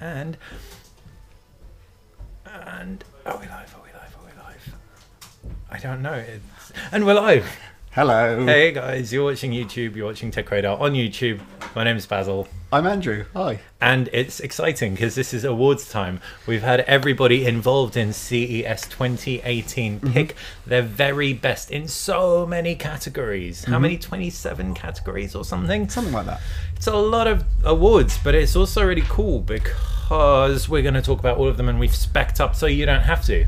And are we live? Are we live? Are we live? I don't know. And we're live. Hello. Hey guys, you're watching YouTube. You're watching TechRadar on YouTube. My name is Basil. I'm Andrew. Hi. And it's exciting because this is awards time. We've had everybody involved in CES 2018 pick their very best in so many categories. How many? 27 categories or something? Something like that. It's a lot of awards, but it's also really cool because we're going to talk about all of them and we've spec'd up so you don't have to.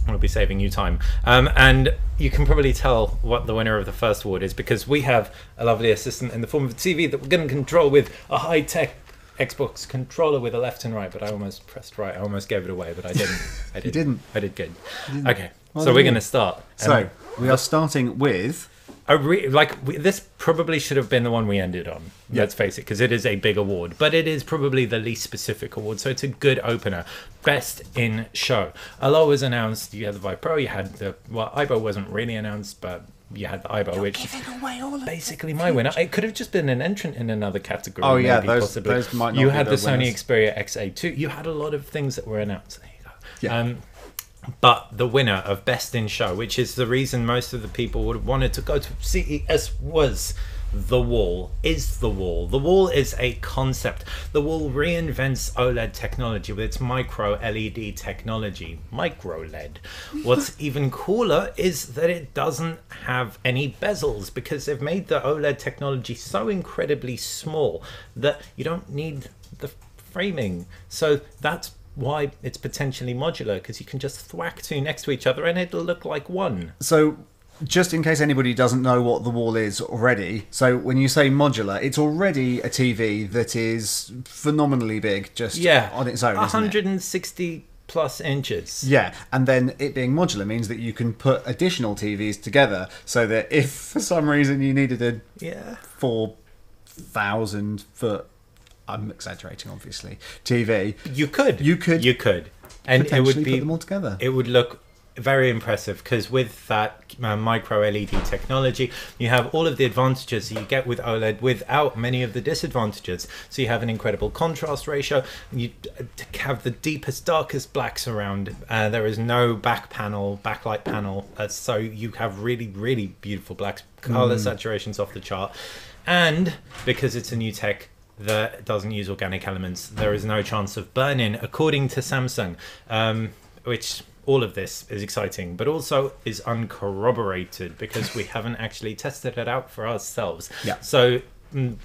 We'll be saving you time. And you can probably tell what the winner of the first award is because we have a lovely assistant in the form of a TV that we're going to control with a high-tech Xbox controller with a left and right, but I almost pressed right. I almost gave it away, but I didn't. I did. You didn't. I did good. Okay, Well, so we're going to start. So we are starting with... This probably should have been the one we ended on. Yeah. Let's face it, because it is a big award, but it is probably the least specific award, so it's a good opener. Best in show. A lot was announced. You had the Vive Pro. You had the AIBO wasn't really announced, but you had the AIBO, which is basically my winner. It could have just been an entrant in another category. Oh yeah, maybe, those might not You be had the Sony winners. Xperia XA2. You had a lot of things that were announced. There you go. Yeah. But the winner of Best in Show, which is the reason most of the people would have wanted to go to CES, was The Wall. The Wall is a concept. The Wall reinvents OLED technology with its micro LED technology. Micro LED. What's even cooler is that it doesn't have any bezels because they've made the OLED technology so incredibly small that you don't need the framing. So that's why it's potentially modular, because you can just thwack two next to each other and it'll look like one. So just in case anybody doesn't know what the Wall is already, so when you say modular, it's already a TV that is phenomenally big just on its own, isn't it? 160 plus inches. Yeah, and then it being modular means that you can put additional TVs together so that if for some reason you needed a 4,000 foot, I'm exaggerating obviously, TV, you could and it would put be them all together. It would look very impressive because with that micro LED technology you have all of the advantages you get with OLED without many of the disadvantages. So you have an incredible contrast ratio, you have the deepest darkest blacks around, there is no backlight panel, so you have really beautiful blacks, color saturations off the chart, and because it's a new tech that doesn't use organic elements, there is no chance of burn-in according to Samsung, which all of this is exciting, but also is uncorroborated because we haven't actually tested it out for ourselves. Yeah. So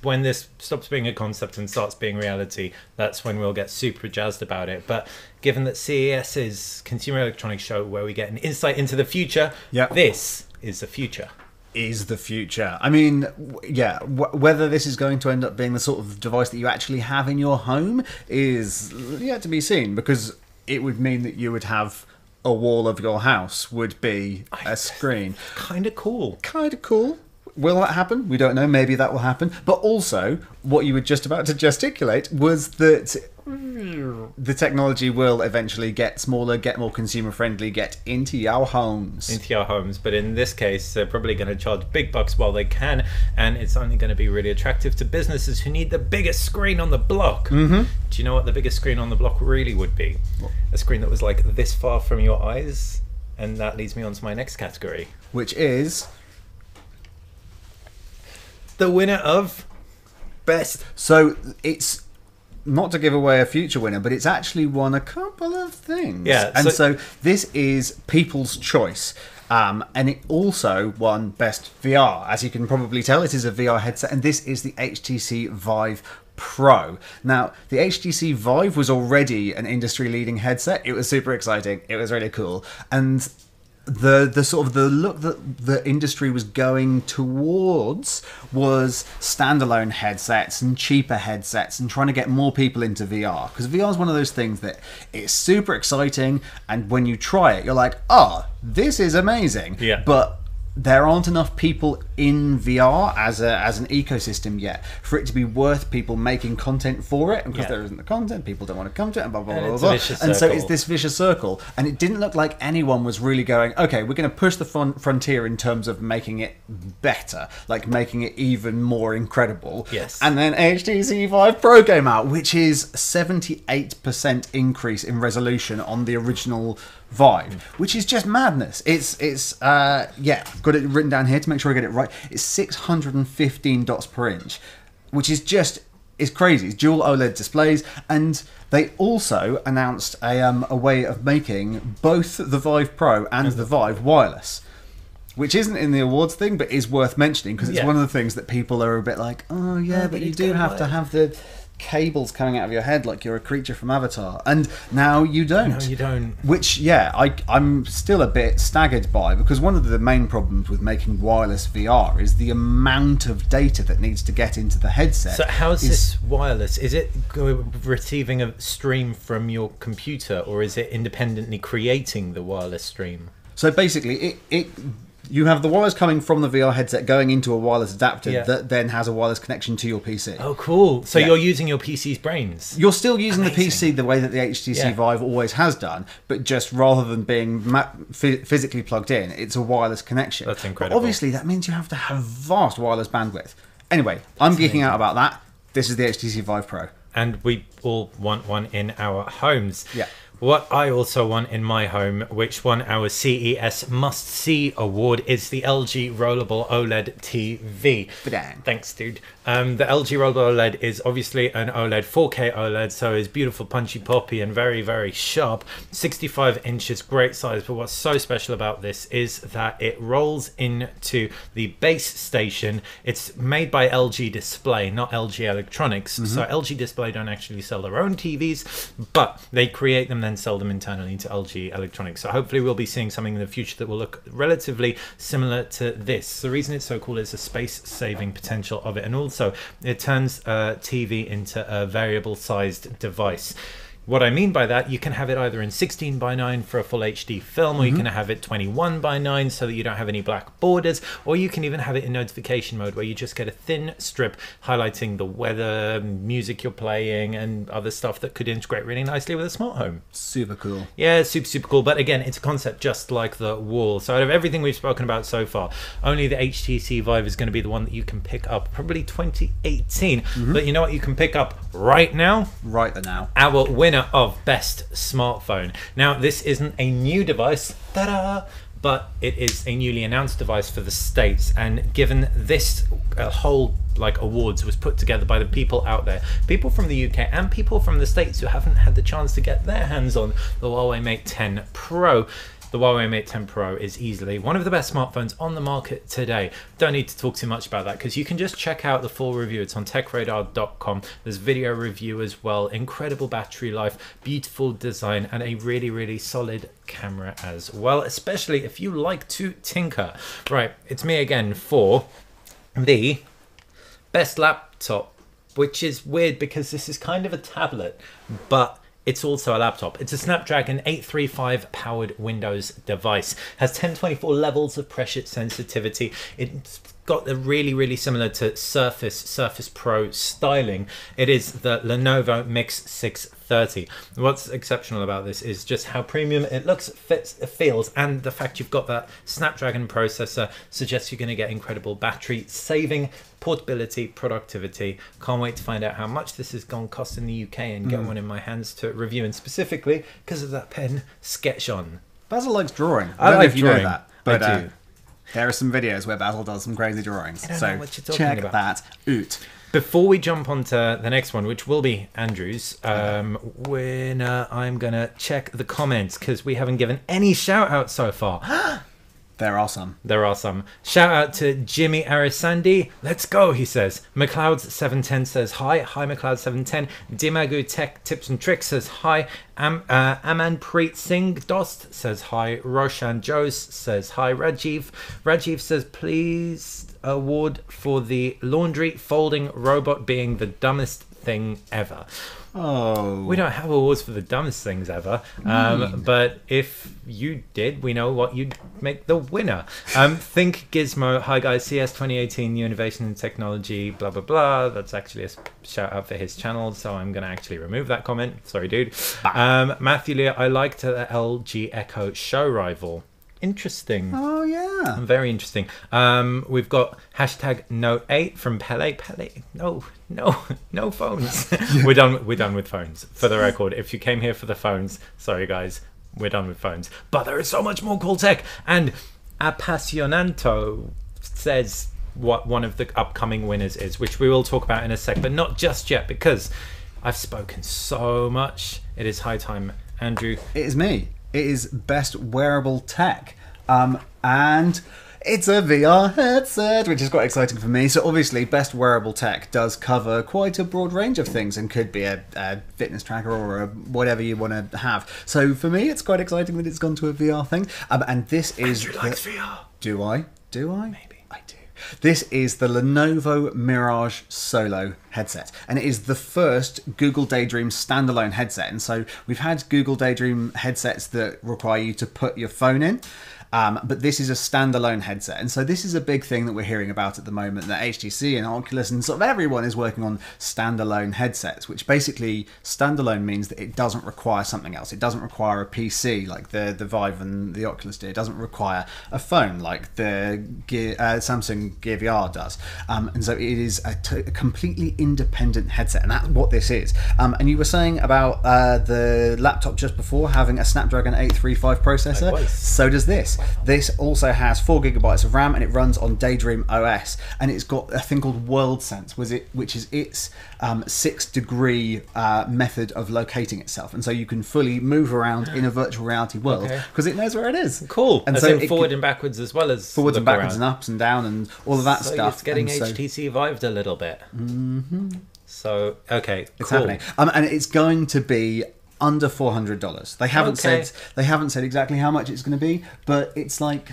when this stops being a concept and starts being reality, that's when we'll get super jazzed about it. But given that CES is Consumer Electronics Show where we get an insight into the future, this is the future. Is the future. I mean, yeah, whether this is going to end up being the sort of device that you actually have in your home is yet to be seen, because it would mean that you would have a wall of your house would be a screen. Kind of cool. Will that happen? We don't know. Maybe that will happen. But also, what you were just about to gesticulate was that the technology will eventually get smaller, get more consumer friendly, get into your homes. But in this case, they're probably going to charge big bucks while they can, and it's only going to be really attractive to businesses who need the biggest screen on the block. Do you know what the biggest screen on the block really would be? What? A screen that was like this far from your eyes, and that leads me on to my next category, which is the winner of Best. So it's not to give away a future winner, but it's actually won a couple of things. Yeah, and so this is People's Choice. And it also won Best VR. As you can probably tell, it is a VR headset, and this is the HTC Vive Pro. Now, the HTC Vive was already an industry-leading headset. It was super exciting. It was really cool. And the sort of the look that the industry was going towards was standalone headsets and cheaper headsets and trying to get more people into VR, because VR is one of those things that it's super exciting, and when you try it you're like, oh, this is amazing, but there aren't enough people in VR as an ecosystem yet for it to be worth people making content for it. And because there isn't the content, people don't want to come to it, and blah blah blah blah. And so it's this vicious circle. And it didn't look like anyone was really going, okay, we're going to push the frontier in terms of making it better, like making it even more incredible. Yes. And then HTC Vive Pro came out, which is 78% increase in resolution on the original Vive, which is just madness. It's I've got it written down here to make sure I get it right. It's 615 dots per inch, which is crazy. It's dual OLED displays, and they also announced a way of making both the Vive Pro and the Vive wireless, which isn't in the awards thing, but is worth mentioning because it's one of the things that people are a bit like, oh yeah, but you do have to have the cables coming out of your head like you're a creature from Avatar, and now you don't. No, you don't. Which, I'm still a bit staggered by, because one of the main problems with making wireless VR is the amount of data that needs to get into the headset. So how's this wireless? Is it receiving a stream from your computer, or is it independently creating the wireless stream? So basically, you have the wireless coming from the VR headset going into a wireless adapter that then has a wireless connection to your PC. Oh, cool. So you're using your PC's brains. You're still using the PC the way that the HTC Vive always has done, but just rather than being physically plugged in, it's a wireless connection. That's incredible. But obviously, that means you have to have vast wireless bandwidth. Anyway, I'm geeking out about that. This is the HTC Vive Pro. And we all want one in our homes. Yeah. What I also want in my home, which won our CES Must See award, is the LG rollable OLED TV. Ba-dang. Thanks, dude. The LG rollable OLED is obviously an OLED, 4K OLED, so it's beautiful, punchy, poppy, and very, very sharp. 65 inches, great size. But what's so special about this is that it rolls into the base station. It's made by LG Display, not LG Electronics. So LG Display don't actually sell their own TVs, but they create them, then sell them internally to LG Electronics. So hopefully we'll be seeing something in the future that will look relatively similar to this. The reason it's so cool is the space-saving potential of it, and also it turns a TV into a variable sized device. What I mean by that, you can have it either in 16:9 for a full HD film, or you can have it 21:9 so that you don't have any black borders, or you can even have it in notification mode where you just get a thin strip highlighting the weather, music you're playing, and other stuff that could integrate really nicely with a smart home. Super cool. Yeah, super cool. But again, it's a concept just like the wall. So out of everything we've spoken about so far, only the HTC Vive is going to be the one that you can pick up, probably 2018. But you know what you can pick up right now? Right now. Our winner of best smartphone. Now, this isn't a new device, ta-da, but it is a newly announced device for the States. And given this whole awards was put together by the people out there, people from the UK and people from the States who haven't had the chance to get their hands on the Huawei Mate 10 Pro. The Huawei Mate 10 Pro is easily one of the best smartphones on the market today. Don't need to talk too much about that because you can just check out the full review. It's on TechRadar.com. There's video review as well. Incredible battery life, beautiful design, and a really, really solid camera as well, especially if you like to tinker. Right, it's me again for the best laptop, which is weird because this is kind of a tablet, but it's also a laptop. It's a Snapdragon 835 powered Windows device. Has 1024 levels of pressure sensitivity. It's got the really similar to Surface Pro styling. It is the Lenovo Mix 630. What's exceptional about this is just how premium it looks, fits, it feels, and the fact you've got that Snapdragon processor suggests you're going to get incredible battery saving, portability, productivity. Can't wait to find out how much this is going to cost in the UK and get one in my hands to review, and specifically because of that pen, Sketch On. Basil likes drawing. I don't like know if you drawing. know that, but I do. There are some videos where Basil does some crazy drawings. I don't so know what you're talking check about. that out. Before we jump on to the next one, which will be Andrew's, I'm going to check the comments because we haven't given any shout outs so far. There are some. There are some. Shout out to Jimmy Arisandi. Let's go, he says. McLeod710 says hi. Hi, McLeod710. Dimagu Tech Tips and Tricks says hi. Amanpreet Singh Dost says hi. Roshan Jose says hi. Rajiv says please award for the laundry folding robot being the dumbest thing ever. Oh. We don't have awards for the dumbest things ever. But if you did, we know what you'd make the winner. Think Gizmo. Hi guys, CES 2018, New Innovation in Technology, blah, blah, blah. That's actually a shout out for his channel, so I'm going to actually remove that comment. Sorry, dude. Matthew Lear, I liked the LG Echo show rival. Interesting. Oh yeah, very interesting. We've got hashtag Note 8 from Pele. No phones. We're done with phones. For the record, if you came here for the phones, sorry guys, we're done with phones. But there is so much more cool tech. And Appassionanto says what one of the upcoming winners is, which we will talk about in a sec, but not just yet because I've spoken so much. It is high time, Andrew. It is me. It is best wearable tech, and it's a VR headset, which is quite exciting for me. So obviously, best wearable tech does cover quite a broad range of things and could be a fitness tracker or a whatever you want to have. So for me, it's quite exciting that it's gone to a VR thing. And this is... Andrew likes VR. Do I? Maybe. I do. This is the Lenovo Mirage Solo headset, and it is the first Google Daydream standalone headset. And so we've had Google Daydream headsets that require you to put your phone in, but this is a standalone headset. And so this is a big thing that we're hearing about at the moment, that HTC and Oculus and sort of everyone is working on standalone headsets, which basically standalone means that it doesn't require something else. It doesn't require a PC like the Vive and the Oculus do. It doesn't require a phone like the Samsung Gear VR does. And so it is a completely independent headset, and that's what this is. And you were saying about the laptop just before having a Snapdragon 835 processor. So does this. This also has 4 gigabytes of RAM, and it runs on Daydream OS, and it's got a thing called World Sense, which is its 6-degree method of locating itself, and so you can fully move around in a virtual reality world because it knows where it is. Cool. And so in forward and backwards as well as forwards and backwards and ups and down and all of that stuff. It's getting HTC Vived a little bit. So it's happening, and it's going to be under $400. They haven't said exactly how much it's going to be, but it's like,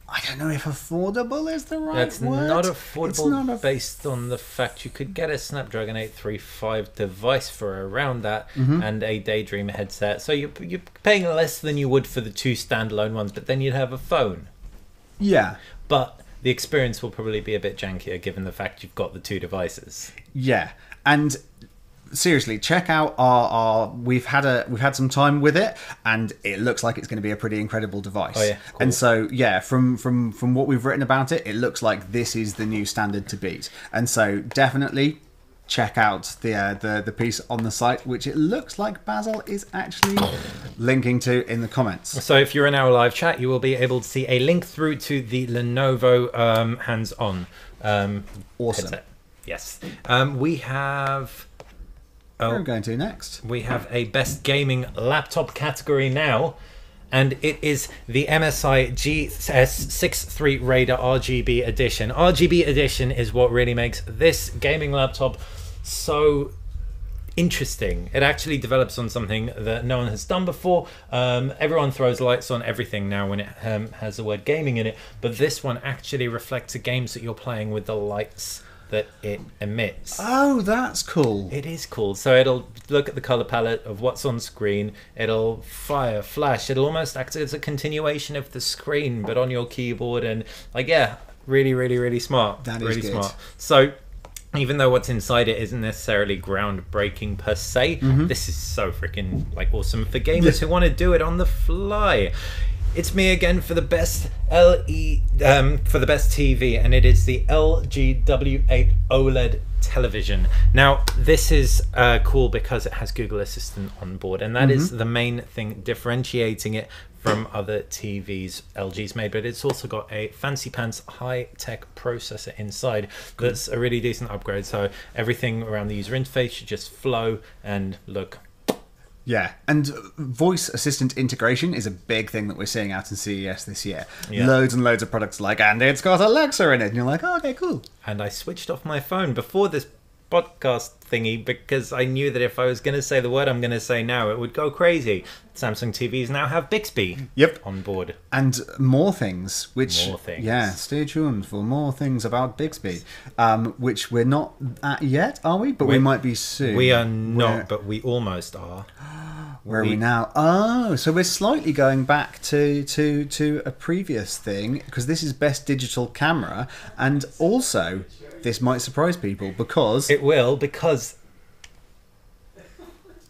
I don't know if affordable is the right word. That's not affordable based on the fact you could get a Snapdragon 835 device for around that and a Daydream headset. So you're paying less than you would for the 2 standalone ones, but then you'd have a phone. Yeah. But the experience will probably be a bit jankier given the fact you've got the 2 devices. Yeah. And seriously, check out our we've had some time with it, and it looks like it's going to be a pretty incredible device. Oh yeah, cool. And so yeah, from what we've written about it, it looks like this is the new standard to beat. And so definitely check out the piece on the site, which it looks like Basil is actually linking to in the comments. So if you're in our live chat, you will be able to see a link through to the Lenovo hands-on awesome headset. Yes. We have... Where are we going to next? We have a best gaming laptop category now, and it is the MSI GS63 Raider RGB edition. RGB edition is what really makes this gaming laptop so interesting. It actually develops on something that no one has done before. Everyone throws lights on everything now when it has the word gaming in it, but this one actually reflects the games that you're playing with the lights that it emits. Oh, that's cool. It is cool. So it'll look at the color palette of what's on screen. It'll fire, flash. It'll almost act as a continuation of the screen, but on your keyboard. And like, yeah, really, really, really smart. That is really good. Smart. So even though what's inside it isn't necessarily groundbreaking per se, this is so freaking like awesome for gamers who want to do it on the fly. It's me again for the best TV, and it is the LG W8 OLED television. Now, this is cool because it has Google Assistant on board, and that is the main thing differentiating it from other TVs LG's made, but it's also got a fancy pants high-tech processor inside that's a really decent upgrade, so everything around the user interface should just flow and look. Yeah, and voice assistant integration is a big thing that we're seeing out in CES this year. Yeah. Loads and loads of products like, and it's got Alexa in it, and you're like, oh, okay, cool. And I switched off my phone before this podcast thingy because I knew that if I was going to say the word I'm going to say now, it would go crazy. Samsung TVs now have Bixby on board. And more things, which... More things. Yeah, stay tuned for more things about Bixby, which we're not at yet, are we? But we might be soon. We are not, but we almost are. Where are we now? Oh, so we're slightly going back to a previous thing, because this is Best Digital Camera, and also... This might surprise people because... It will, because...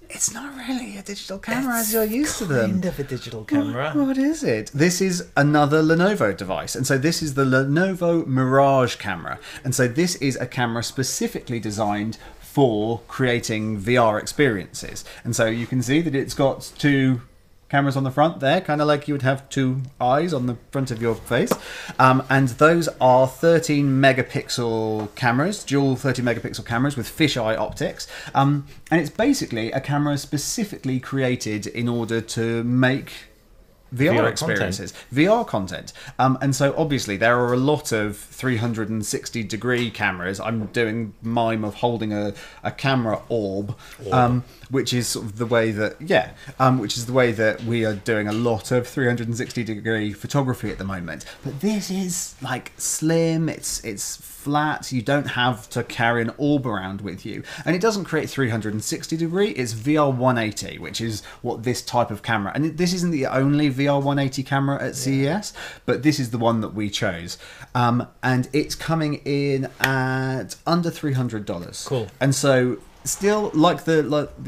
It's not really a digital camera as you're used to them. Kind of a digital camera. What is it? This is another Lenovo device. And so this is the Lenovo Mirage camera. And so this is a camera specifically designed for creating VR experiences. And so you can see that it's got two cameras on the front there, kind of like you would have two eyes on the front of your face. And those are 13 megapixel cameras, dual 13 megapixel cameras with fisheye optics. And it's basically a camera specifically created in order to make VR experiences, VR content. And so obviously there are a lot of 360 degree cameras. I'm doing mime of holding a camera orb. Which is sort of the way that, which is the way that we are doing a lot of 360 degree photography at the moment. But this is like slim, it's flat, you don't have to carry an orb around with you. And it doesn't create 360 degree, it's VR 180, which is what this type of camera, and this isn't the only VR 180 camera at CES, but this is the one that we chose. And it's coming in at under $300. Cool. And so still, like the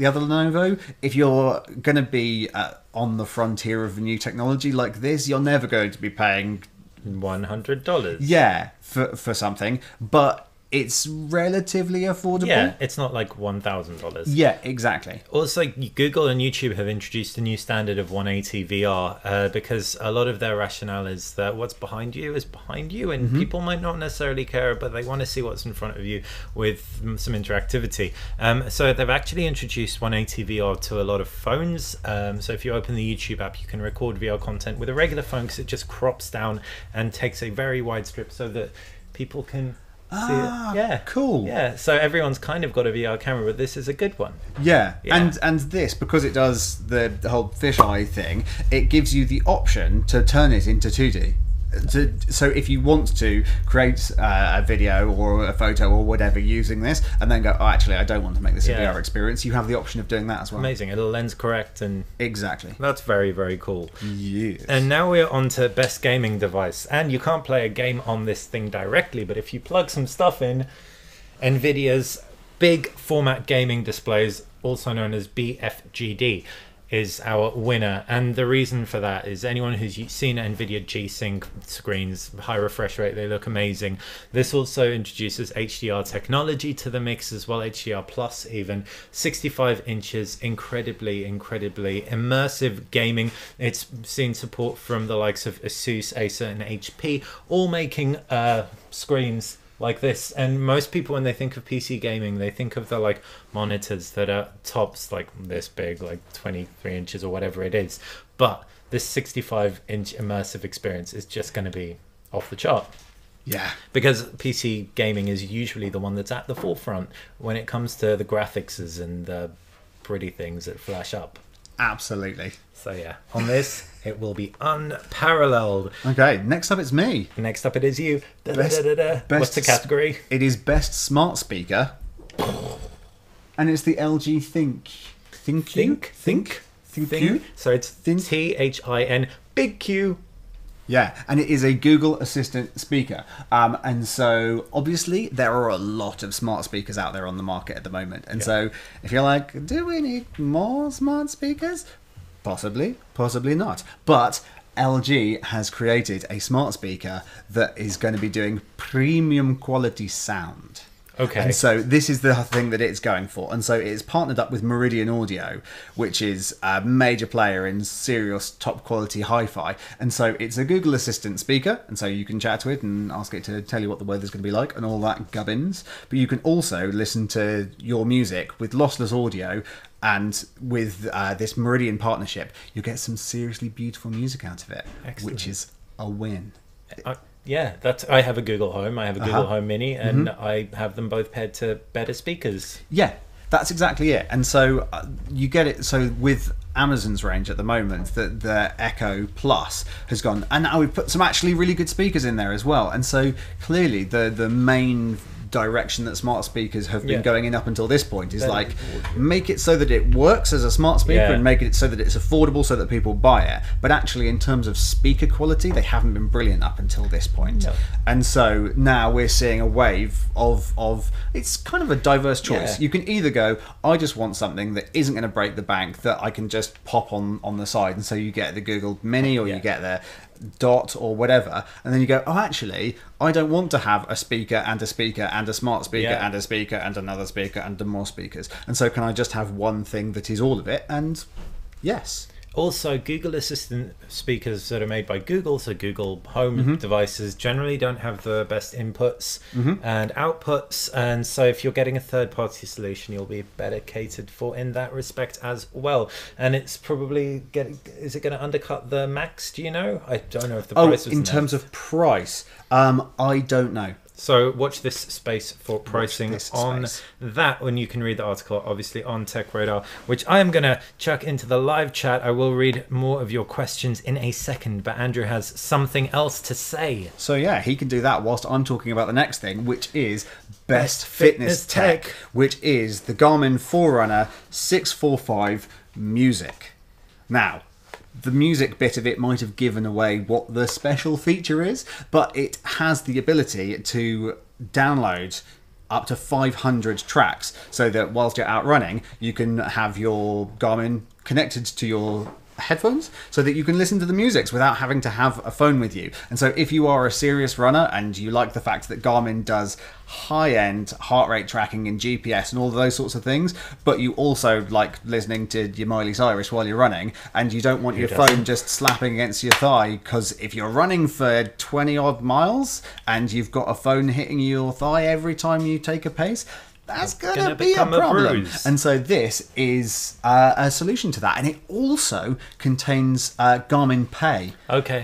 other Lenovo, if you're going to be on the frontier of new technology like this, you're never going to be paying $100. Yeah, for something, but it's relatively affordable. Yeah, it's not like $1,000. Yeah, exactly. Also, Google and YouTube have introduced a new standard of 180 VR because a lot of their rationale is that what's behind you is behind you, and people might not necessarily care, but they want to see what's in front of you with some interactivity. So they've actually introduced 180 VR to a lot of phones. So if you open the YouTube app, you can record VR content with a regular phone because it just crops down and takes a very wide strip so that people can... Yeah, cool. Yeah, so everyone's kind of got a VR camera, but this is a good one. Yeah. And this, because it does the whole fisheye thing, it gives you the option to turn it into 2D. So if you want to create a video or a photo or whatever using this, and then go, oh, actually, I don't want to make this a VR experience, you have the option of doing that as well. Amazing. It'll lens correct and... Exactly. That's very, very cool. Yes. And now we're on to best gaming device. And you can't play a game on this thing directly, but if you plug some stuff in, NVIDIA's big format gaming displays, also known as BFGD, is our winner. And the reason for that is anyone who's seen NVIDIA G-Sync screens, high refresh rate, they look amazing. This also introduces HDR technology to the mix as well, HDR plus even. 65 inches, incredibly immersive gaming. It's seen support from the likes of Asus, Acer and HP, all making screens like this. And most people, when they think of PC gaming, they think of the like monitors that are tops like this big, like 23 inches or whatever it is. But this 65-inch immersive experience is just going to be off the chart. Yeah. Because PC gaming is usually the one that's at the forefront when it comes to the graphics and the pretty things that flash up. Absolutely. So yeah, on this, it will be unparalleled. Okay, next up it's me. Next up it is you. Best What's the category? It is Best Smart Speaker. And it's the LG Think. Think. So it's THIN, big Q. Yeah, and it is a Google Assistant speaker. And so, obviously, there are a lot of smart speakers out there on the market at the moment. And so, if you're like, do we need more smart speakers? Possibly, possibly not. But LG has created a smart speaker that is going to be doing premium quality sound. Okay. And so this is the thing that it's going for. And so it's partnered up with Meridian Audio, which is a major player in serious top quality hi-fi. And so it's a Google Assistant speaker. And so you can chat to it and ask it to tell you what the weather's going to be like and all that gubbins. But you can also listen to your music with lossless audio. And with this Meridian partnership, you get some seriously beautiful music out of it. Excellent. Which is a win. Yeah, I have a Google Home. I have a Google Home Mini, and I have them both paired to better speakers. Yeah, that's exactly it. And so you get it. So with Amazon's range at the moment, the Echo Plus has gone, and now we've put some actually really good speakers in there as well. And so clearly the main direction that smart speakers have been going in up until this point is like make it so that it works as a smart speaker and make it so that it's affordable so that people buy it, but actually in terms of speaker quality they haven't been brilliant up until this point. And so now we're seeing a wave of it's kind of a diverse choice. You can either go, I just want something that isn't going to break the bank, that I can just pop on the side, and so you get the Google Mini or you get the Dot or whatever, and then you go, oh, actually I don't want to have a speaker and a speaker and a smart speaker and a speaker and another speaker and more speakers, and so can I just have one thing that is all of it? And yes. Also, Google Assistant speakers that are made by Google, so Google Home devices, generally don't have the best inputs and outputs. And so if you're getting a third-party solution, you'll be better catered for in that respect as well. And it's probably is it going to undercut the Macs? Do you know? I don't know if the price was in terms of price, I don't know. So watch this space for pricing on that, when you can read the article, obviously, on TechRadar, which I am going to chuck into the live chat. I will read more of your questions in a second, but Andrew has something else to say. So yeah, he can do that whilst I'm talking about the next thing, which is Best Fitness Tech, which is the Garmin Forerunner 645 Music. Now, the music bit of it might have given away what the special feature is, but it has the ability to download up to 500 tracks, so that whilst you're out running, you can have your Garmin connected to your headphones so that you can listen to the music without having to have a phone with you. And so if you are a serious runner and you like the fact that Garmin does high-end heart rate tracking and GPS and all of those sorts of things, but you also like listening to your Miley Cyrus while you're running, and you don't want your phone just slapping against your thigh, because if you're running for 20 odd miles and you've got a phone hitting your thigh every time you take a pace, that's going to be a problem. And so this is a solution to that. And it also contains Garmin Pay,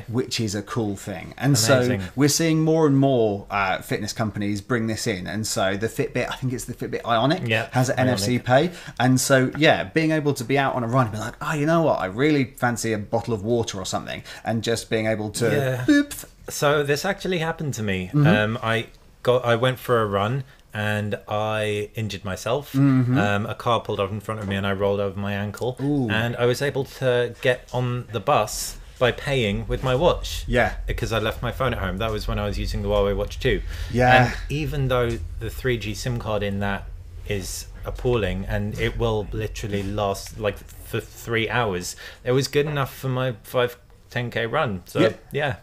which is a cool thing. And so we're seeing more and more fitness companies bring this in. And so the Fitbit, I think it's the Fitbit Ionic, has NFC Pay. And so, yeah, being able to be out on a run and be like, oh, you know what, I really fancy a bottle of water or something. And just being able to... Boop. So this actually happened to me. I went for a run, and I injured myself. A car pulled up in front of me and I rolled over my ankle. And I was able to get on the bus by paying with my watch. Because I left my phone at home. That was when I was using the Huawei Watch 2. And even though the 3G SIM card in that is appalling and it will literally last like for 3 hours, it was good enough for my 10K run. So yeah,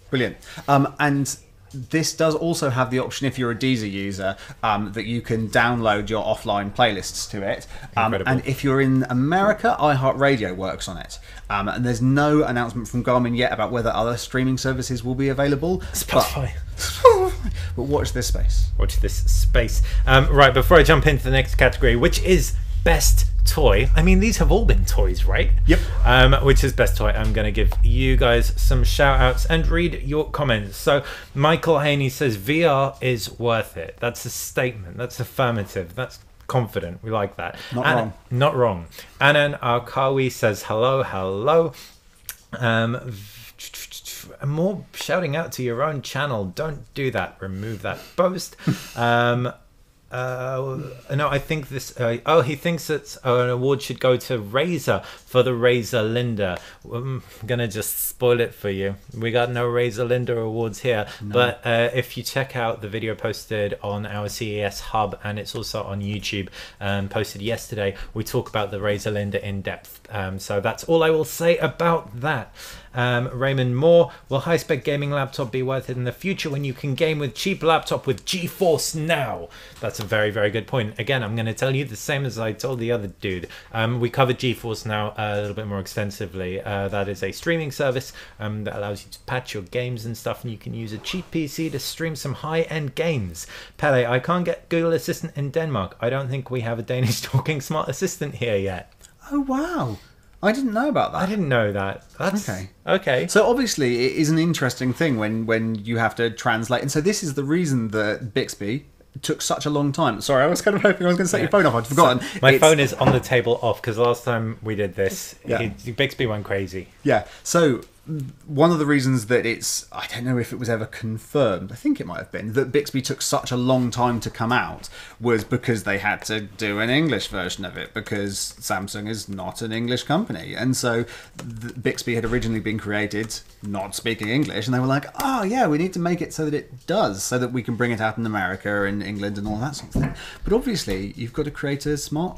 brilliant. And this does also have the option, if you're a Deezer user, that you can download your offline playlists to it. And if you're in America, iHeartRadio works on it. And there's no announcement from Garmin yet about whether other streaming services will be available. Spotify. But watch this space. Watch this space. Right, before I jump into the next category, which is Best Toy. I mean, these have all been toys, right? Which is Best Toy. I'm going to give you guys some shout outs and read your comments. So Michael Haney says VR is worth it. That's a statement. That's affirmative. That's confident. We like that. Not wrong. Anan Arkawi says hello. More shouting out to your own channel. Don't do that. Remove that post. No, I think this. He thinks that an award should go to Razer for the Razer Linda. I'm gonna just spoil it for you. We got no Razer Linda awards here. But if you check out the video posted on our CES hub, and it's also on YouTube, posted yesterday, we talk about the Razer Linda in depth. So that's all I will say about that. Raymond Moore, will high-spec gaming laptop be worth it in the future when you can game with cheap laptop with GeForce Now? That's a very, very good point. Again, I'm going to tell you the same as I told the other dude. We covered GeForce Now a little bit more extensively. That is a streaming service that allows you to patch your games and stuff, and you can use a cheap PC to stream some high-end games. Pele, I can't get Google Assistant in Denmark. I don't think we have a Danish talking smart assistant here yet. Oh, wow. I didn't know about that. I didn't know that. That's Okay. Okay. So obviously it is an interesting thing when you have to translate. And so this is the reason that Bixby took such a long time. Sorry, I was kind of hoping I was going to set your phone off. I'd forgotten. So my phone is on the table off because last time we did this, Bixby went crazy. Yeah. So one of the reasons that it's, I don't know if it was ever confirmed, I think it might have been, that Bixby took such a long time to come out was because they had to do an English version of it, because Samsung is not an English company. And so Bixby had originally been created not speaking English, and they were like, oh yeah, we need to make it so that it does, so that we can bring it out in America and England and all that sort of thing. But obviously you've got to create a smart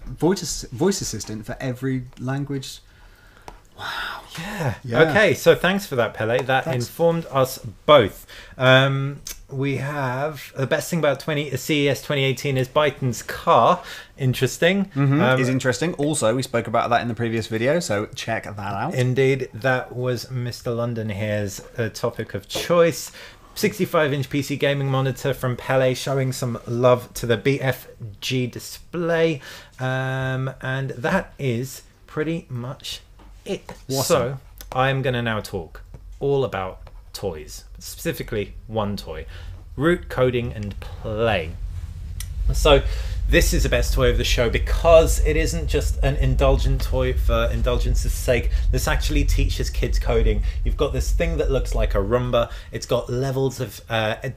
voice assistant for every language. Wow. Yeah. Okay, so thanks for that, Pele. That informed us both. We have the best thing about CES 2018 is Byton's car. Interesting. Is interesting. Also, we spoke about that in the previous video, so check that out. Indeed, that was Mr. London here's topic of choice. 65-inch PC gaming monitor from Pele, showing some love to the BFG display. And that is pretty much it. Awesome. So I'm going to now talk all about toys, specifically one toy: root, coding and play. So this is the best toy of the show because it isn't just an indulgent toy for indulgence's sake. This actually teaches kids coding. You've got this thing that looks like a Roomba. It's got levels of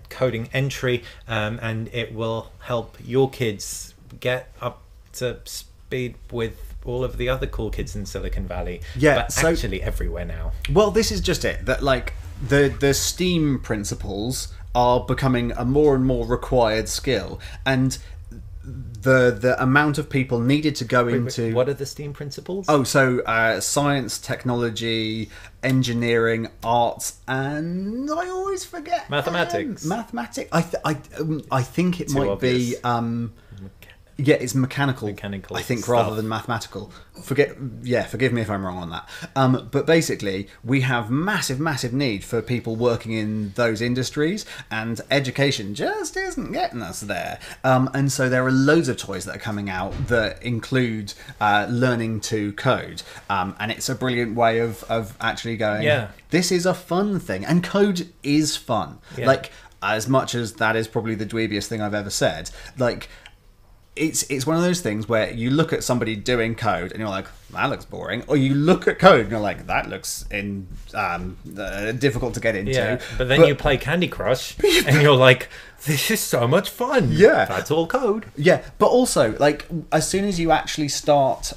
coding entry, and it will help your kids get up to speed with all of the other cool kids in Silicon Valley. Yeah, but so, actually everywhere now. Well, this is just it. That like the STEAM principles are becoming a more and more required skill, and the amount of people needed to go into... What are the STEAM principles? Oh, so science, technology, engineering, arts, and I always forget... Mathematics. Mathematics. I think it might obvious. Be... yeah, it's mechanical. I think stuff. Rather than mathematical. Forgive me if I'm wrong on that. But basically, we have massive need for people working in those industries, and education just isn't getting us there. And so there are loads of toys that are coming out that include learning to code, and it's a brilliant way of actually going. Yeah. This is a fun thing, and code is fun. Yeah. Like, as much as that is probably the dweebiest thing I've ever said, like. It's one of those things where you look at somebody doing code and you're like, that looks boring, or you look at code and you're like, that looks difficult to get into. Yeah, but then you play Candy Crush and you're like, this is so much fun. Yeah, that's all code. Yeah, but also like as soon as you actually start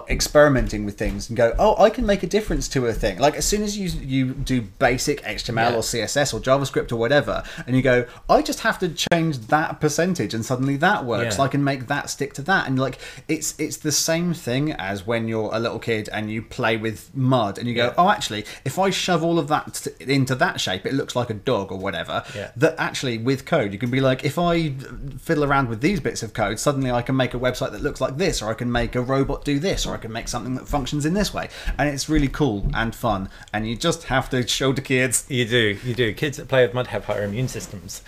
experimenting with things and go, oh, I can make a difference to a thing. Like as soon as you do basic HTML or CSS or JavaScript or whatever, and you go, I just have to change that percentage and suddenly that works. Yeah. I can make that stick to that, and like it's the same thing as when you're a little kid and you play with mud and you go, oh, actually, if I shove all of that into that shape, it looks like a dog or whatever. Yeah. That actually with code you can be like, if I fiddle around with these bits of code, suddenly I can make a website that looks like this, or I can make a robot do this, or I can make something that functions in this way, and it's really cool and fun, and you just have to show the kids. You do. Kids that play with mud have higher immune systems.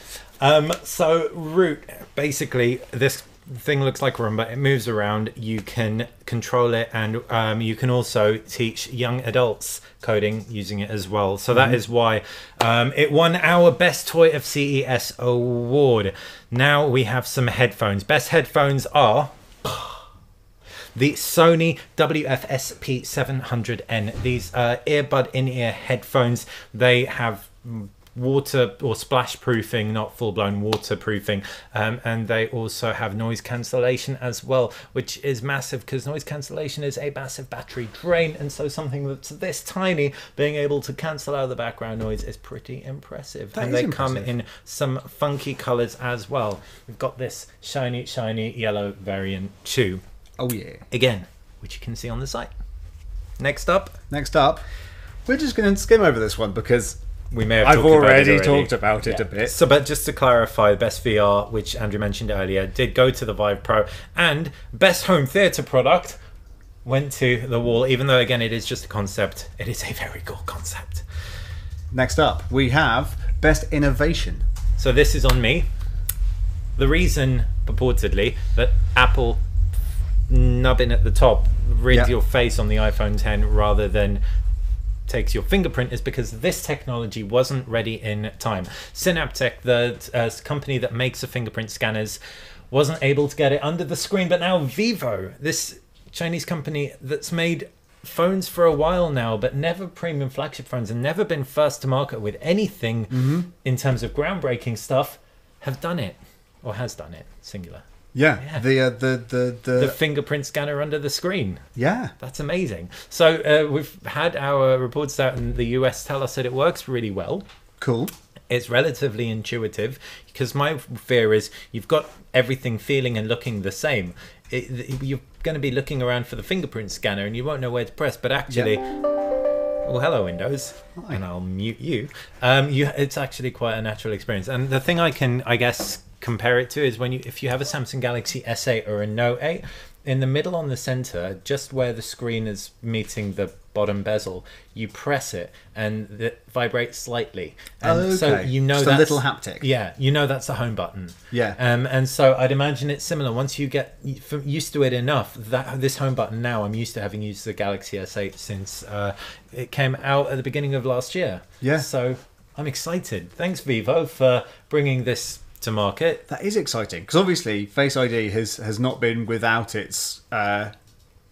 So root, basically this thing looks like a Roomba. It moves around. You can control it, and you can also teach young adults coding using it as well. So that is why it won our Best Toy of CES award. Now we have some headphones. Best headphones are the Sony WF-SP700N. These earbud in-ear headphones. They have water or splash proofing, not full-blown waterproofing, and they also have noise cancellation as well, which is massive because noise cancellation is a massive battery drain, and so something that's this tiny being able to cancel out the background noise is pretty impressive. And they come in some funky colors as well. We've got this shiny yellow variant too. Oh yeah, again, which you can see on the site. Next up, we're just going to skim over this one because we may have I've already talked about it a bit. So, but just to clarify, Best VR, which Andrew mentioned earlier, did go to the Vive Pro, and Best Home Theatre product went to the wall, even though, again, it is just a concept. It is a very cool concept. Next up, we have Best Innovation. So this is on me. The reason, purportedly, that Apple nubbin at the top rids Yeah. your face on the iPhone 10 rather than takes your fingerprint is because this technology wasn't ready in time. Synaptech, the company that makes the fingerprint scanners, wasn't able to get it under the screen, but now Vivo, this Chinese company that's made phones for a while now, but never premium flagship phones and never been first to market with anything in terms of groundbreaking stuff, have done it, or has done it, singular. Yeah. The fingerprint scanner under the screen. Yeah. That's amazing. So we've had our reports out in the US tell us that it works really well. Cool. It's relatively intuitive, because my fear is you've got everything feeling and looking the same. You're going to be looking around for the fingerprint scanner and you won't know where to press, but actually... Well, hello, Windows. Hi. And I'll mute you. It's actually quite a natural experience. And the thing I can, I guess, compare it to is if you have a Samsung Galaxy S8 or a Note 8, in the middle on the center, just where the screen is meeting the bottom bezel, you press it and it vibrates slightly. And so you know just that's a little haptic. Yeah, you know that's the home button. Yeah. And so I'd imagine it's similar. Once you get used to it enough, that this home button now, I'm used to having used the Galaxy S8 since it came out at the beginning of last year. Yeah. So I'm excited. Thanks, Vivo, for bringing this to market. That is exciting, because obviously Face ID has not been without its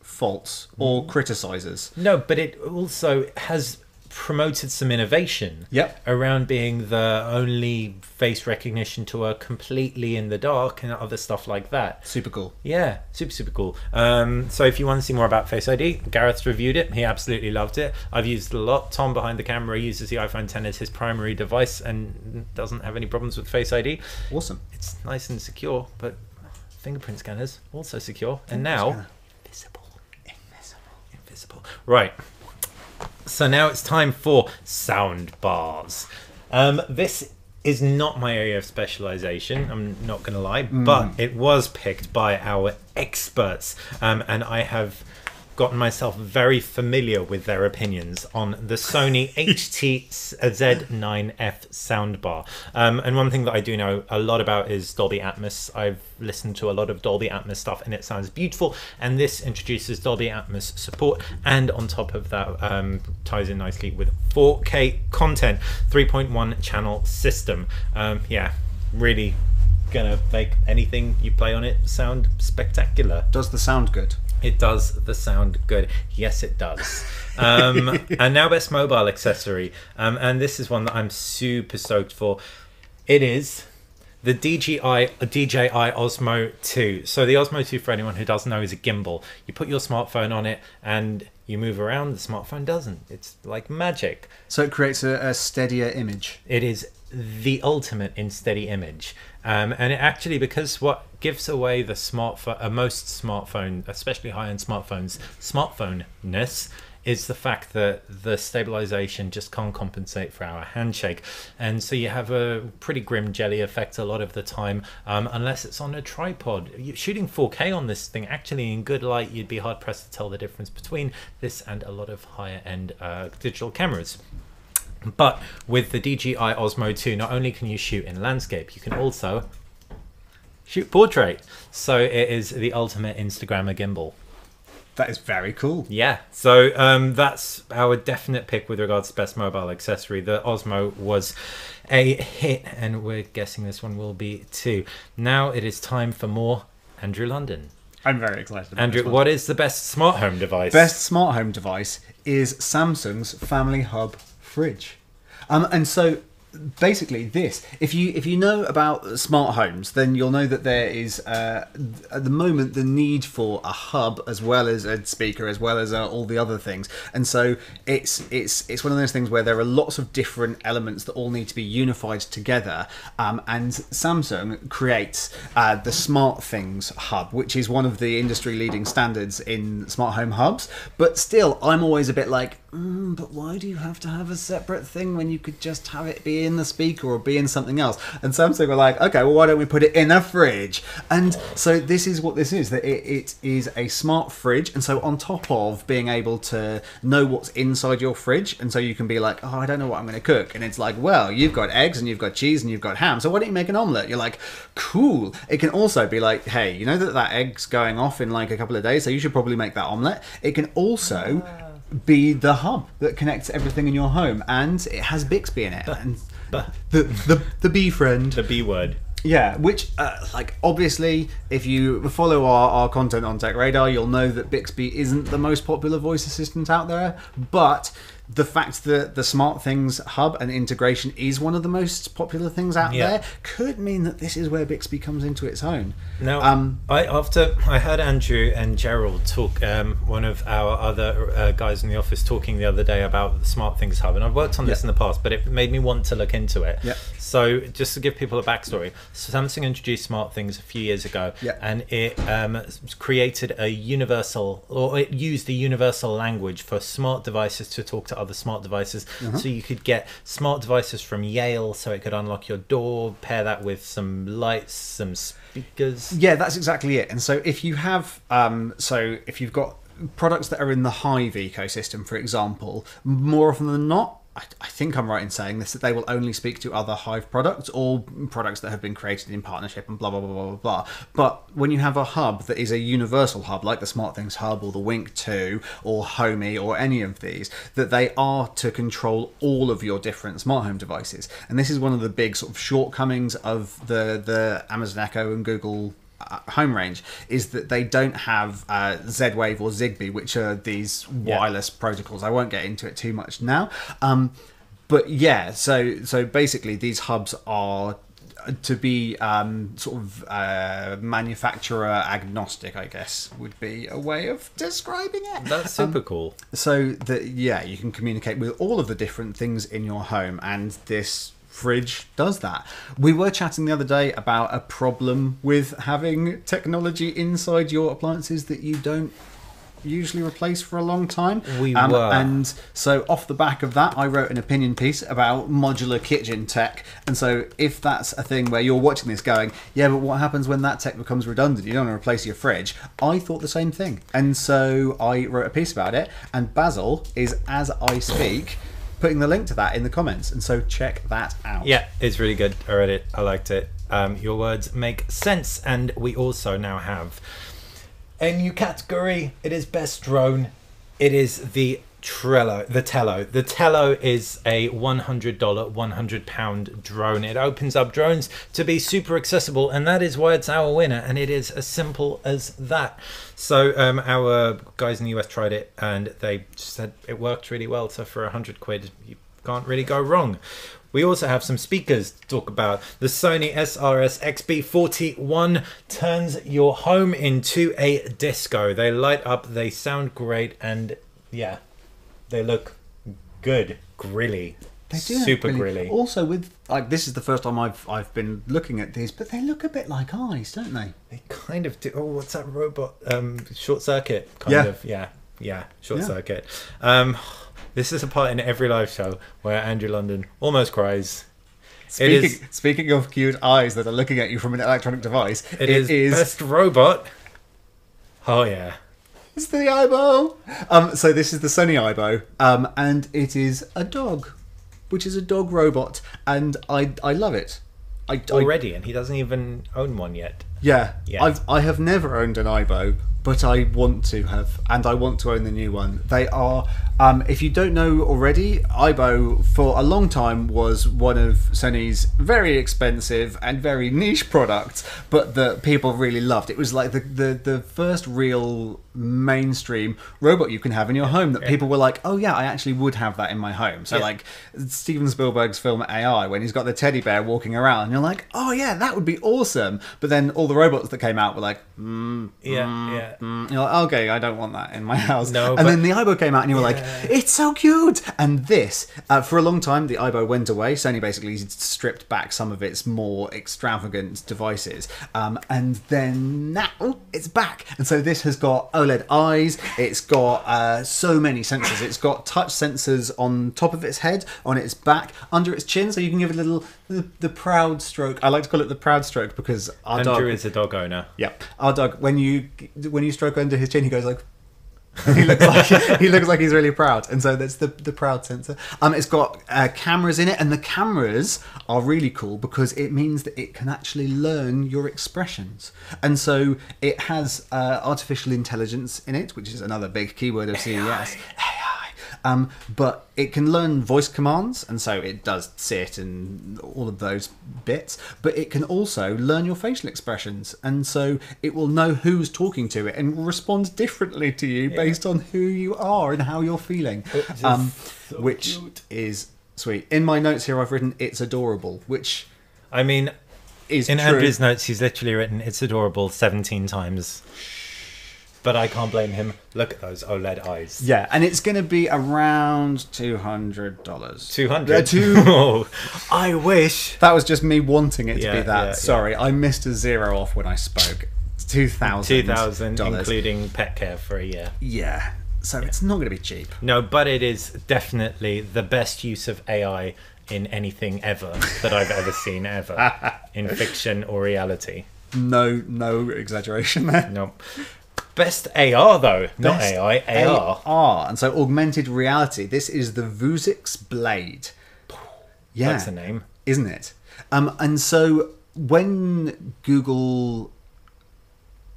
faults or criticizers. No, but it also has promoted some innovation around being the only face recognition to a completely in the dark and other stuff like that. Super cool. Yeah, super cool. So if you want to see more about Face ID, Gareth's reviewed it. He absolutely loved it. I've used it a lot. Tom behind the camera uses the iPhone 10 as his primary device and doesn't have any problems with Face ID. Awesome. It's nice and secure, but fingerprint scanners also secure. And now invisible. Right. So now it's time for sound bars. This is not my area of specialization, I'm not going to lie, but it was picked by our experts, and I have gotten myself very familiar with their opinions on the Sony HTZ9F soundbar. And one thing that I do know a lot about is Dolby Atmos. I've listened to a lot of Dolby Atmos stuff and it sounds beautiful, and this introduces Dolby Atmos support, and on top of that ties in nicely with 4K content, 3.1 channel system. Yeah, really gonna make anything you play on it sound spectacular. Does the sound good? It does the sound good. Yes, it does. And now best mobile accessory. And this is one that I'm super stoked for. It is the DJI Osmo 2. So the Osmo 2, for anyone who doesn't know, is a gimbal. You put your smartphone on it and you move around, the smartphone doesn't. It's like magic. So it creates a steadier image. It is the ultimate in steady image. And it actually, because what gives away the smartphone, most smartphone, especially high-end smartphones, smartphone-ness, is the fact that the stabilization just can't compensate for our handshake. And so you have a pretty grim jelly effect a lot of the time, unless it's on a tripod. Shooting 4K on this thing, actually in good light, you'd be hard-pressed to tell the difference between this and a lot of higher-end digital cameras. But with the DJI Osmo 2, not only can you shoot in landscape, you can also shoot portrait. So it is the ultimate Instagrammer gimbal. That is very cool. Yeah, so that's our definite pick with regards to best mobile accessory. The Osmo was a hit, and we're guessing this one will be too. Now it is time for more Andrew London. I'm very excited about Andrew, what is the best smart home device? Best smart home device is Samsung's Family Hub fridge. And so basically this, if you know about smart homes, then you'll know that there is at the moment the need for a hub as well as a speaker, as well as all the other things. And so it's one of those things where there are lots of different elements that all need to be unified together, and Samsung creates the Smart Things hub, which is one of the industry leading standards in smart home hubs. But still, I'm always a bit like, but why do you have to have a separate thing when you could just have it be be in the speaker or be in something else. And Samsung were like, okay, well, why don't we put it in a fridge? And so this is what this is, that it is a smart fridge. And so on top of being able to know what's inside your fridge, and so you can be like, oh, I don't know what I'm going to cook. And it's like, well, you've got eggs and you've got cheese and you've got ham, so why don't you make an omelette? You're like, cool. It can also be like, hey, you know that egg's going off in like a couple of days, so you should probably make that omelette. It can also be the hub that connects everything in your home, and it has Bixby in it. And the bee friend. The B word. Yeah, which, like, obviously, if you follow our content on TechRadar, you'll know that Bixby isn't the most popular voice assistant out there, but the fact that the SmartThings hub and integration is one of the most popular things out there could mean that this is where Bixby comes into its own. Now, I heard Andrew and Gerald talk, one of our other guys in the office talking the other day about the SmartThings hub, and I've worked on this in the past, but it made me want to look into it. So just to give people a backstory, Samsung introduced SmartThings a few years ago, and it created a universal, or it used a universal language for smart devices to talk to other smart devices. So you could get smart devices from Yale, so it could unlock your door, pair that with some lights, some speakers. Yeah, that's exactly it. And so if you have, so if you've got products that are in the Hive ecosystem, for example, more often than not, I think I'm right in saying this, that they will only speak to other Hive products or products that have been created in partnership and blah, blah, blah, blah, blah. But when you have a hub that is a universal hub, like the SmartThings hub or the Wink 2 or Homey or any of these, that they are to control all of your different smart home devices. And this is one of the big sort of shortcomings of the Amazon Echo and Google home range, is that they don't have Z-Wave or Zigbee, which are these wireless protocols. I won't get into it too much now, but yeah, so basically these hubs are to be sort of manufacturer agnostic, I guess would be a way of describing it. That's super cool. So that you can communicate with all of the different things in your home, and this fridge does that. We were chatting the other day about a problem with having technology inside your appliances that you don't usually replace for a long time. We were. And so off the back of that, I wrote an opinion piece about modular kitchen tech. And so if that's a thing where you're watching this going, yeah, but what happens when that tech becomes redundant? You don't want to replace your fridge. I thought the same thing. And so I wrote a piece about it, and Basil is, as I speak, putting the link to that in the comments, and so check that out. Yeah, it's really good. I read it. I liked it. Your words make sense. And we also now have a new category. It is best drone. It is the Tello. The Tello is a $100, £100 drone. It opens up drones to be super accessible, and that is why it's our winner, and it is as simple as that. So our guys in the US tried it, and they said it worked really well. So for £100, you can't really go wrong. We also have some speakers to talk about. The Sony SRS XB41 turns your home into a disco. They light up, they sound great, and yeah, they look good, grilly. They do super really. grilly. Also, with like, this is the first time I've been looking at these, but they look a bit like eyes, don't they? They kind of do. Oh, what's that robot? Short circuit, kind of. Yeah, short circuit. This is a part in every live show where Andrew London almost cries. Speaking of cute eyes that are looking at you from an electronic device, it is best robot. Oh yeah. It's the AIBO. So this is the Sony AIBO, and it is a dog, which is a dog robot, and I love it. Already, and he doesn't even own one yet. Yeah. I have never owned an AIBO, but I want to have, and I want to own the new one. They are, if you don't know already, AIBO for a long time was one of Sony's very expensive and very niche products, but that people really loved. It was like the first real mainstream robot you can have in your home that people were like, oh yeah, I actually would have that in my home. So like Steven Spielberg's film AI, when he's got the teddy bear walking around, and you're like, oh yeah, that would be awesome. But then all the robots that came out were like, yeah. You're like, okay, I don't want that in my house. No, and then the AIBO came out and you were like, it's so cute. And this, for a long time, the AIBO went away. Sony basically stripped back some of its more extravagant devices. And then now it's back. And so this has got OLED eyes. It's got so many sensors. It's got touch sensors on top of its head, on its back, under its chin. So you can give it a little, the proud stroke. I like to call it the proud stroke because our dog... Andrew is a dog owner. Yep. Our dog, when you stroke under his chin, he goes like... he looks like he's really proud, and so that's the proud sensor. It's got cameras in it, and the cameras are really cool because it means that it can actually learn your expressions, and so it has artificial intelligence in it, which is another big keyword of CES. But it can learn voice commands, and so it does sit and all of those bits, but it can also learn your facial expressions, and so it will know who's talking to it and will respond differently to you based on who you are and how you're feeling, which is sweet. In my notes here I've written it's adorable, which I mean is in true. Andrew's notes he's literally written it's adorable 17 times. But I can't blame him. Look at those OLED eyes. Yeah, and it's going to be around $200. 200? Oh, I wish. that was just me wanting it to be that. Yeah, Sorry, I missed a zero off when I spoke. $2,000. Including pet care for a year. Yeah, so it's not going to be cheap. No, but it is definitely the best use of AI in anything ever that I've ever seen ever. In fiction or reality. No exaggeration there. No. Best AR though, not AI, AR. AR, and so augmented reality. This is the Vuzix Blade. Yeah, That's a name, isn't it? And so when Google,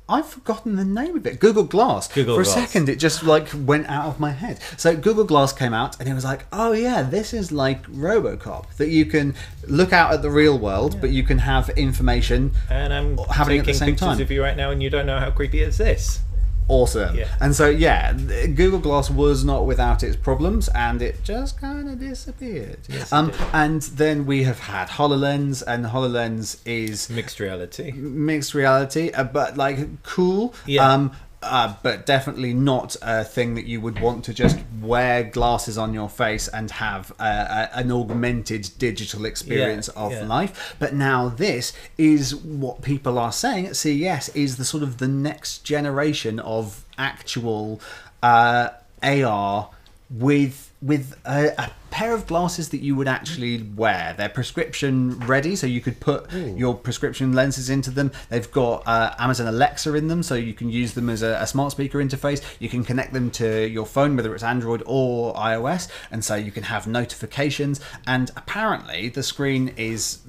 I've forgotten the name of it. Google Glass. For a second, it just like went out of my head. So Google Glass came out, and it was like, oh yeah, this is like RoboCop, that you can look out at the real world, but you can have information. And I'm happening at the taking same pictures time of you right now, and you don't know how creepy is this. Awesome. Yeah. And so Google Glass was not without its problems, and it just kind of disappeared. Yes, and then we have had HoloLens, and HoloLens is mixed reality, but like cool. Yeah. But definitely not a thing that you would want to just wear glasses on your face and have an augmented digital experience of life. But now this is what people are saying at CES is the sort of the next generation of actual AR with a pair of glasses that you would actually wear. They're prescription ready, so you could put your prescription lenses into them. They've got Amazon Alexa in them, so you can use them as a smart speaker interface. You can connect them to your phone, whether it's Android or iOS, and so you can have notifications. And apparently the screen is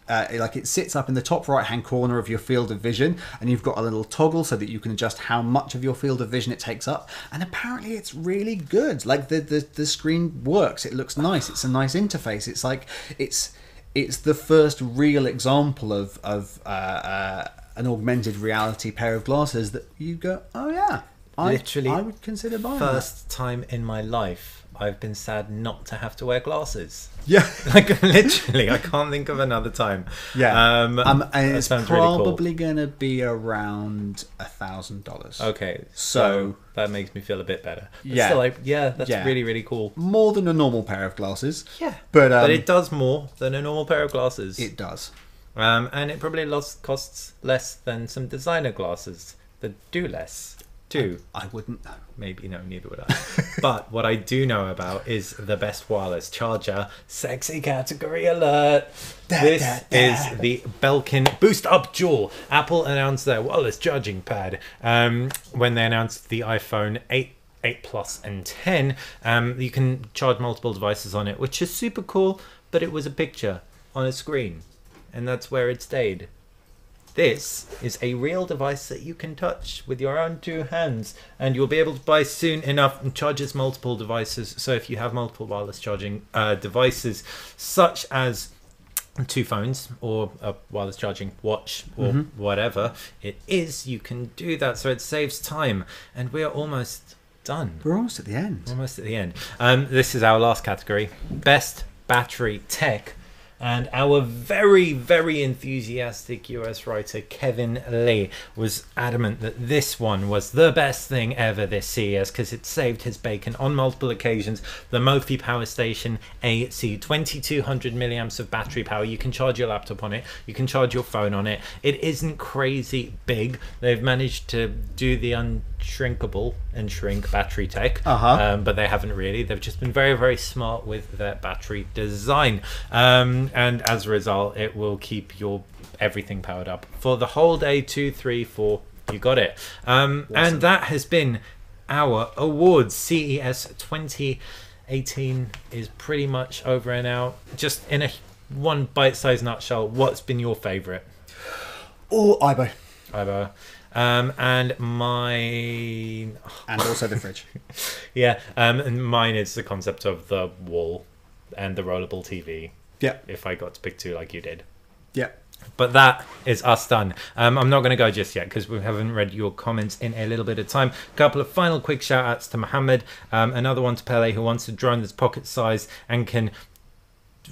like it sits up in the top right hand corner of your field of vision, and you've got a little toggle so that you can adjust how much of your field of vision it takes up. And apparently it's really good. Like the screen works. It looks nice. It's a nice interface. It's like it's the first real example of an augmented reality pair of glasses that you go, oh yeah, literally I would consider buying first time in my life I've been sad not to have to wear glasses. Yeah. Like literally, I can't think of another time. Yeah. And it's probably really cool. going to be around $1,000. Okay. So that makes me feel a bit better. But yeah. Still, like, that's really, really cool. More than a normal pair of glasses. Yeah. But it does more than a normal pair of glasses. It does. And it probably costs less than some designer glasses that do less. Too. I wouldn't know. Maybe, no, neither would I. But what I do know about is the best wireless charger. Sexy category alert. This is the Belkin Boost Up Dual. Apple announced their wireless charging pad when they announced the iPhone 8 Plus and 10. You can charge multiple devices on it, which is super cool, but it was a picture on a screen, and that's where it stayed. This is a real device that you can touch with your own two hands, and you'll be able to buy soon enough and charges multiple devices. So if you have multiple wireless charging devices, such as two phones or a wireless charging watch or whatever it is, you can do that. So it saves time, and we're almost done. We're almost at the end. Almost at the end. This is our last category, best battery tech. And our very, very enthusiastic US writer Kevin Lee was adamant that this one was the best thing ever this CES because it saved his bacon on multiple occasions. The Mophie Power Station AC, 2200 milliamps of battery power. You can charge your laptop on it. You can charge your phone on it. It isn't crazy big. They've managed to do the unshrinkable and shrink battery tech, but they haven't really. They've just been very, very smart with their battery design. And as a result, it will keep your everything powered up for the whole day. 2, 3, 4, you got it. Awesome. And that has been our awards. CES 2018 is pretty much over and out. Just in a one bite-sized nutshell, what's been your favorite? Oh, AIBO. And mine, and also the fridge. Yeah, and mine is the concept of the wall and the rollable TV. Yeah. If I got to pick two like you did. Yeah. But that is us done. I'm not going to go just yet because we haven't read your comments in a little bit of time. A couple of final quick shout outs to Mohammed. Another one to Pele, who wants a drone that's pocket size and can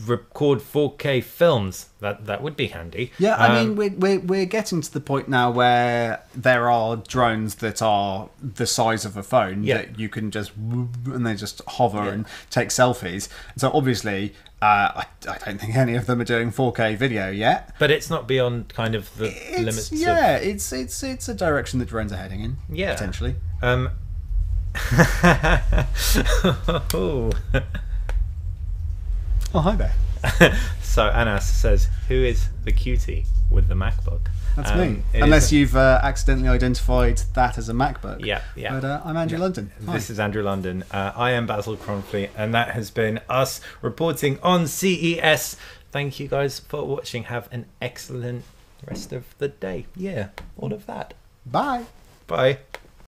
record 4K films. That would be handy. Yeah, I mean, we're getting to the point now where there are drones that are the size of a phone that you can just and they just hover and take selfies. So obviously, I don't think any of them are doing 4K video yet. But it's not beyond kind of the limits. Yeah, it's a direction that drones are heading in. Yeah, potentially. Oh, hi there. So Anas says, who is the cutie with the MacBook? That's me. Unless you've accidentally identified that as a MacBook. Yeah. But I'm Andrew London. Hi. This is Andrew London. I am Basil Cronfley, and that has been us reporting on CES. Thank you guys for watching. Have an excellent rest of the day. Yeah, all of that. Bye. Bye.